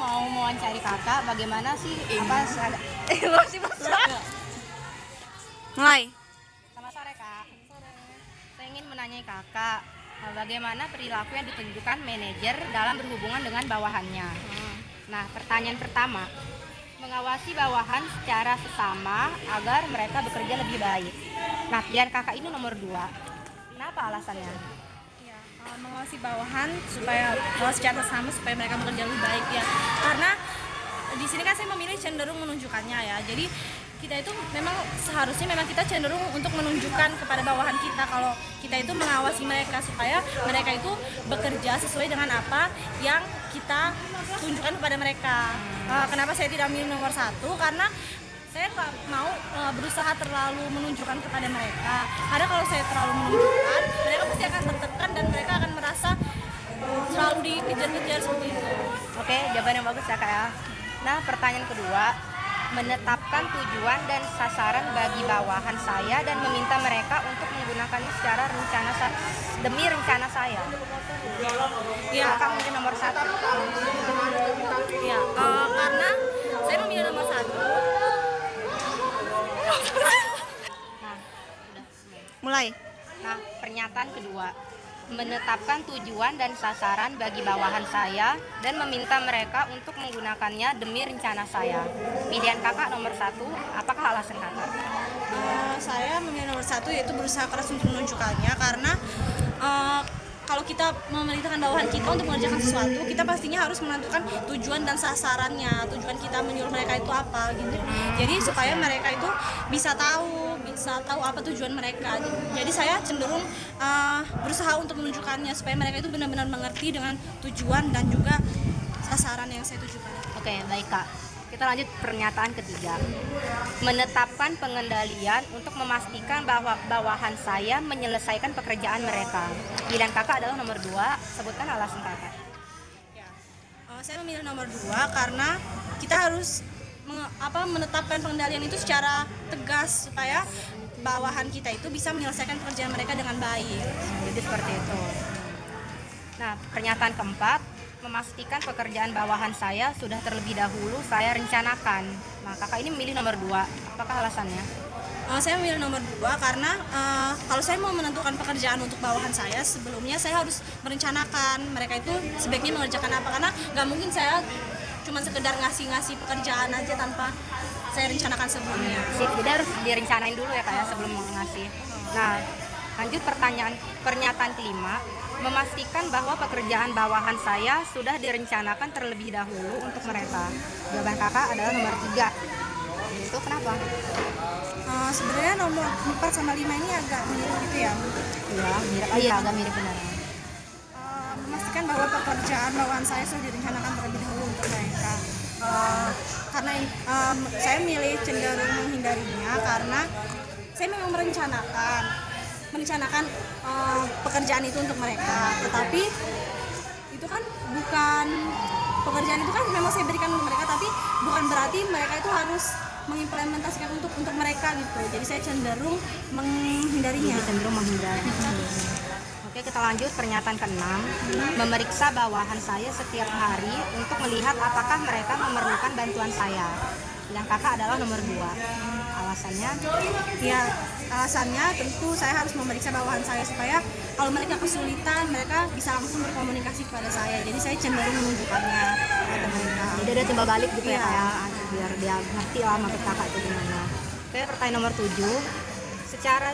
mau mewawancari kakak, bagaimana sih Mulai. Selamat sore kak. Saya ingin menanyai kakak, bagaimana perilaku yang ditunjukkan manajer dalam berhubungan dengan bawahannya. Nah, pertanyaan pertama, mengawasi bawahan secara sesama agar mereka bekerja lebih baik. Nah, pilihan kakak ini nomor 2. Kenapa alasannya? Ya, mengawasi bawahan supaya secara sama supaya mereka bekerja lebih baik ya. Karena di sini kan saya memilih cenderung menunjukkannya ya. Jadi kita itu memang seharusnya kita cenderung untuk menunjukkan kepada bawahan kita kalau kita itu mengawasi mereka supaya mereka itu bekerja sesuai dengan apa yang kita tunjukkan kepada mereka. Kenapa saya tidak milih nomor 1? Karena saya nggak mau berusaha terlalu menunjukkan kepada mereka. Karena kalau saya terlalu menunjukkan, mereka pasti akan tertekan dan mereka akan merasa selalu dikejar-kejar seperti itu. Oke, jawaban yang bagus ya kak ya. Nah, pertanyaan kedua, menetapkan tujuan dan sasaran bagi bawahan saya dan meminta mereka untuk menggunakannya secara demi rencana saya. Ya, Kakak mungkin nomor 1. ya, karena saya memilih nomor 1. Nah, udah. Mulai. Nah, pernyataan kedua, menetapkan tujuan dan sasaran bagi bawahan saya dan meminta mereka untuk menggunakannya demi rencana saya. Pilihan kakak nomor 1, apakah alasan kakak? Saya memilih nomor 1 yaitu berusaha keras untuk menunjukkannya karena kalau kita memerintahkan bawahan kita untuk mengerjakan sesuatu, kita pastinya harus menentukan tujuan dan sasarannya. Tujuan kita menyuruh mereka itu apa gitu. Jadi supaya mereka itu bisa tahu apa tujuan mereka. Jadi saya cenderung berusaha untuk menunjukkannya supaya mereka itu benar-benar mengerti dengan tujuan dan juga sasaran yang saya tujukan. Oke, baik kak. Kita lanjut pernyataan ketiga. Menetapkan pengendalian untuk memastikan bahwa bawahan saya menyelesaikan pekerjaan mereka. Pilihan kakak adalah nomor 2. Sebutkan alasan kakak. Ya. Saya memilih nomor 2 karena kita harus menetapkan pengendalian itu secara tegas supaya bawahan kita itu bisa menyelesaikan pekerjaan mereka dengan baik. Jadi seperti itu. Nah, pernyataan keempat, memastikan pekerjaan bawahan saya sudah terlebih dahulu saya rencanakan. Nah, kakak ini memilih nomor 2. Apakah alasannya? Saya memilih nomor 2 karena kalau saya mau menentukan pekerjaan untuk bawahan saya, sebelumnya saya harus merencanakan mereka itu sebaiknya mengerjakan apa, karena nggak mungkin saya cuma sekedar ngasih pekerjaan aja tanpa saya rencanakan sebelumnya. Jadi harus direncanain dulu ya kak ya sebelum ngasih. Nah, lanjut pernyataan kelima, memastikan bahwa pekerjaan bawahan saya sudah direncanakan terlebih dahulu untuk mereka. Jawaban kakak adalah nomor 3. Itu kenapa? Sebenarnya nomor 4 sama 5 ini agak mirip gitu ya. Iya, mirip. Oh iya, agak mirip benar. Memastikan bahwa pekerjaan bawahan saya sudah direncanakan terlebih dahulu untuk mereka. Karena saya milih cenderung menghindarinya karena saya memang merencanakan pekerjaan itu untuk mereka, tetapi itu kan bukan pekerjaan itu kan memang saya berikan untuk mereka, tapi bukan berarti mereka itu harus mengimplementasikan untuk mereka gitu. Jadi saya cenderung menghindarinya. Oke, kita lanjut pernyataan ke-6, memeriksa bawahan saya setiap hari untuk melihat apakah mereka memerlukan bantuan saya. Yang kakak adalah nomor 2. Alasannya? Ya, alasannya tentu saya harus memeriksa bawahan saya supaya kalau mereka kesulitan, mereka bisa langsung berkomunikasi kepada saya. Jadi saya cenderung menunjukkannya kepada mereka. Jadi ada timbal balik gitu ya Iya. kayak biar dia ngerti lah maksud kakak itu gimana. Oke, pertanyaan nomor 7, secara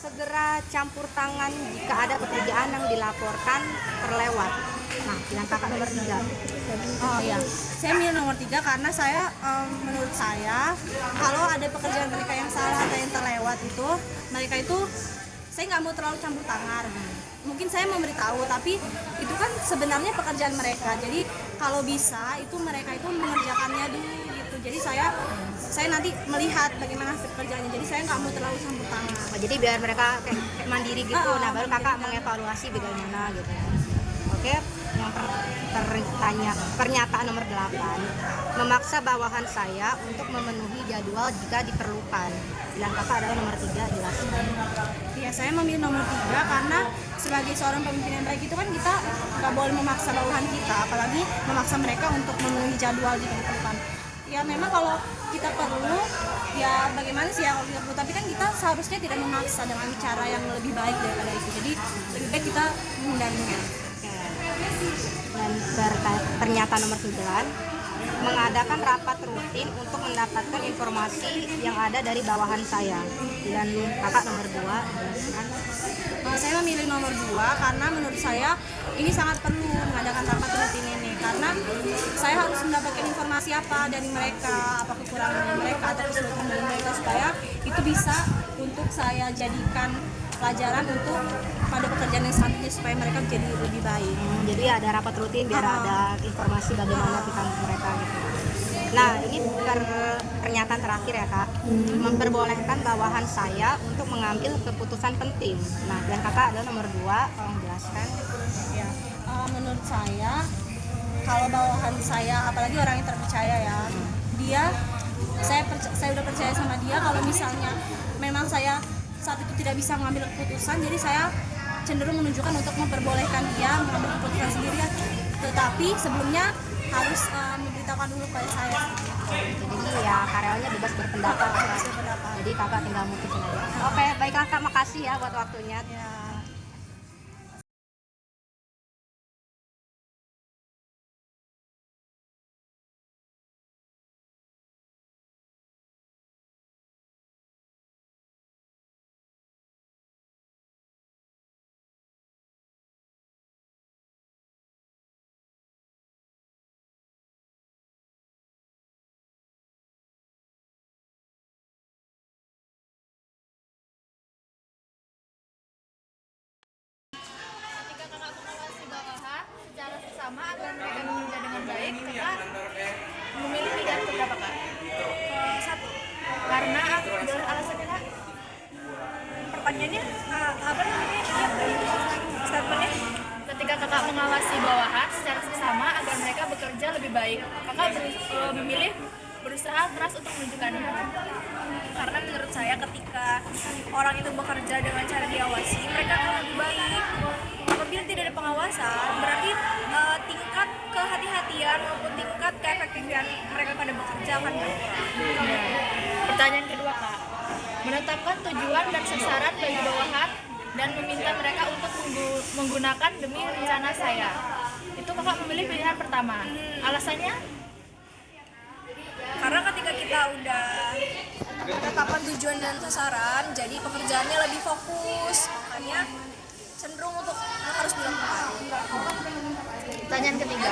segera campur tangan jika ada pekerjaan yang dilaporkan terlewat. Nah, pilihan kakak nomor 3. Oh iya, saya milih nomor 3 karena menurut saya kalau ada pekerjaan mereka yang salah atau yang terlewat itu, mereka itu saya nggak mau terlalu campur tangan. Mungkin saya memberitahu, tapi itu kan sebenarnya pekerjaan mereka. Jadi kalau bisa itu mereka itu mengerjakannya dulu gitu. Jadi saya nanti melihat bagaimana hasil pekerjaannya. Jadi saya nggak mau terlalu campur tangan. Oh, jadi biar mereka kayak mandiri gitu. Nah, baru kakak mengevaluasi bagaimana gitu. Oke, yang pernyataan nomor 8, memaksa bawahan saya untuk memenuhi jadwal jika diperlukan. Pilihan kakak adalah nomor 3, jelaskan. Ya, saya memilih nomor 3 karena sebagai seorang pemimpin yang baik itu kan kita nggak boleh memaksa bawahan kita, apalagi memaksa mereka untuk memenuhi jadwal jika diperlukan. Ya memang kalau kita perlu, ya bagaimana sih ya kalau kita perlu, tapi kan kita seharusnya tidak memaksa dengan cara yang lebih baik daripada itu. Jadi lebih baik kita menghindarinya. Dan pernyataan nomor 9, mengadakan rapat rutin untuk mendapatkan informasi yang ada dari bawahan saya. Dan kakak nomor 2, jelaskan. Saya memilih nomor 2 karena menurut saya ini sangat perlu mengadakan rapat rutin ini, karena saya harus mendapatkan informasi apa dari mereka, apa kekurangan dari mereka atau kesulitan dari mereka, supaya itu bisa untuk saya jadikan pelajaran untuk pada pekerjaan yang selanjutnya supaya mereka jadi lebih baik. Jadi ada rapat rutin biar ada informasi bagaimana tentang mereka gitu. Nah, ini pernyataan terakhir ya kak, memperbolehkan bawahan saya untuk mengambil keputusan penting. Nah, dan kakak adalah nomor 2, tolong jelaskan. Ya, menurut saya kalau bawahan saya, apalagi orang yang terpercaya ya, saya udah percaya sama dia. Kalau misalnya memang saya saat itu tidak bisa mengambil keputusan, jadi saya cenderung menunjukkan untuk memperbolehkan dia mengambil keputusan sendiri, tetapi sebelumnya harus memberitahukan dulu pada saya. Jadi ya karyawannya bebas berpendapat. Jadi kakak tinggal mutusin aja. Oke, baiklah kak, makasih ya buat waktunya. Ya. Ketika kakak mengawasi bawahan secara seksama agar mereka bekerja dengan baik, kakak memilih pilihan keberapa kak? 1. Karena alasannya kak? Pertanyaannya apa namanya? Statementnya? Ketika kakak mengawasi bawahan secara seksama agar mereka bekerja lebih baik, kakak memilih berusaha keras untuk menunjukkannya. Karena menurut saya ketika orang itu bekerja dengan cara diawasi, mereka akan lebih baik. Apabila tidak ada pengawasan, berarti tingkat kehati-hatian maupun tingkat keefektifan mereka pada bekerja akan berkurang. Pertanyaan kedua kak, menetapkan tujuan dan sasaran bagi bawahan dan meminta mereka untuk menggunakan demi rencana saya. Itu kakak memilih pilihan pertama. Alasannya? Karena ketika kita udah menetapkan tujuan dan sasaran, jadi pekerjaannya lebih fokus, makanya cenderung untuk harus dilakukan. Pertanyaan ketiga,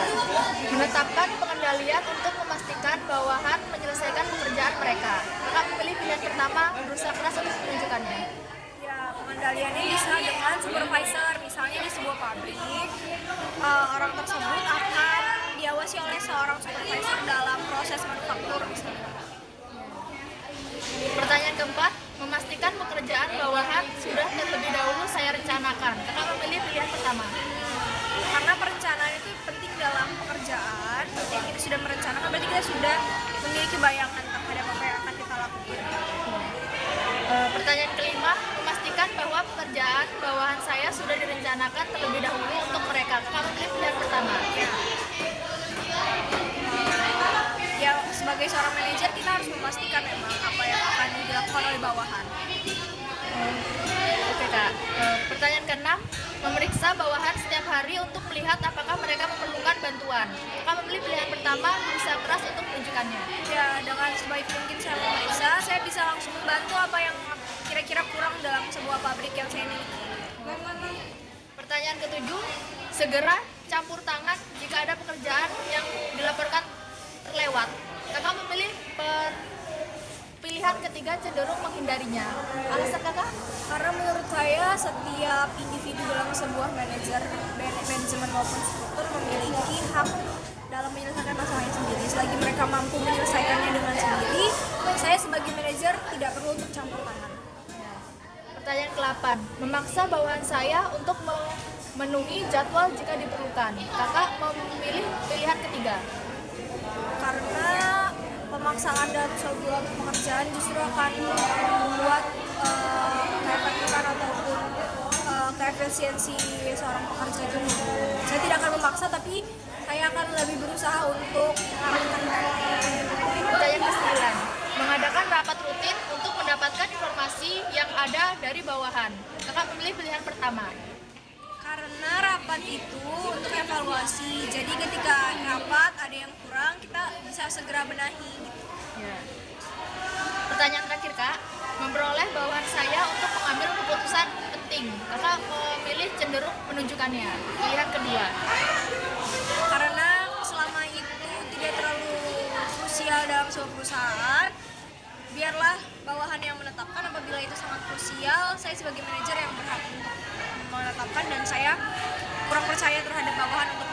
menetapkan pengendalian untuk memastikan bawahan menyelesaikan pekerjaan mereka. Kakak memilih pilihan pertama, berusaha keras untuk menunjukkannya. Ya, pengendaliannya bisa dengan supervisor, misalnya di sebuah pabrik, orang tersebut akan diawasi oleh seorang supervisor dalam proses manufaktur misalnya. Pertanyaan keempat, memastikan pekerjaan bawahan sudah terlebih dahulu saya rencanakan. Kakak memilih pilihan pertama. Karena perencanaan itu penting dalam pekerjaan. Ketika kita sudah merencanakan, berarti kita sudah memiliki bayangan terhadap apa yang akan kita lakukan. Pertanyaan kelima, memastikan bahwa pekerjaan bawahan saya sudah direncanakan terlebih dahulu untuk mereka. Kakak memilih pilihan pertama. Ya, sebagai seorang manajer kita harus memastikan memang apa yang akan dilakukan oleh bawahan. Oke kak. Pertanyaan keenam, memeriksa bawahan setiap hari untuk melihat apakah mereka memerlukan bantuan. Kakak memilih pilihan pertama, berusaha keras untuk menunjukkannya. Ya, dengan sebaik mungkin saya memeriksa, saya bisa langsung membantu apa yang kira-kira kurang dalam sebuah pabrik yang saya miliki. Pertanyaan ketujuh, segera campur tangan jika ada pekerjaan yang dilaporkan terlewat. Kakak memilih pilihan ketiga, cenderung menghindarinya. Alasan kakak? Karena menurut saya setiap individu dalam sebuah manajemen maupun struktur memiliki hak dalam menyelesaikan masalahnya sendiri. Selagi mereka mampu menyelesaikannya dengan sendiri, saya sebagai manajer tidak perlu untuk campur tangan. Pertanyaan ke-8, memaksa bawahan saya untuk memenuhi jadwal jika diperlukan. Kakak memilih pilihan ketiga. Karena pemaksaan dalam sebuah pekerjaan justru akan membuat keefektifan ataupun efisiensi seorang pekerja itu. Saya tidak akan memaksa, tapi saya akan lebih berusaha untuk mengamankan mereka. Pertanyaan ke-9. Mengadakan rapat rutin untuk mendapatkan informasi yang ada dari bawahan. Kakak memilih pilihan pertama. Karena rapat itu untuk evaluasi, jadi ketika rapat ada yang kurang, kita bisa segera benahi. Ya. Pertanyaan terakhir kak, memperoleh bawahan saya untuk mengambil keputusan penting. Kakak memilih cenderung menunjukkannya. Pilihan kedua. Karena selama itu tidak terlalu krusial dalam sebuah perusahaan, biarlah bawahan yang menetapkan. Apabila itu sangat krusial, saya sebagai manajer yang berhak untuk menetapkan, dan saya kurang percaya terhadap bawahan untuk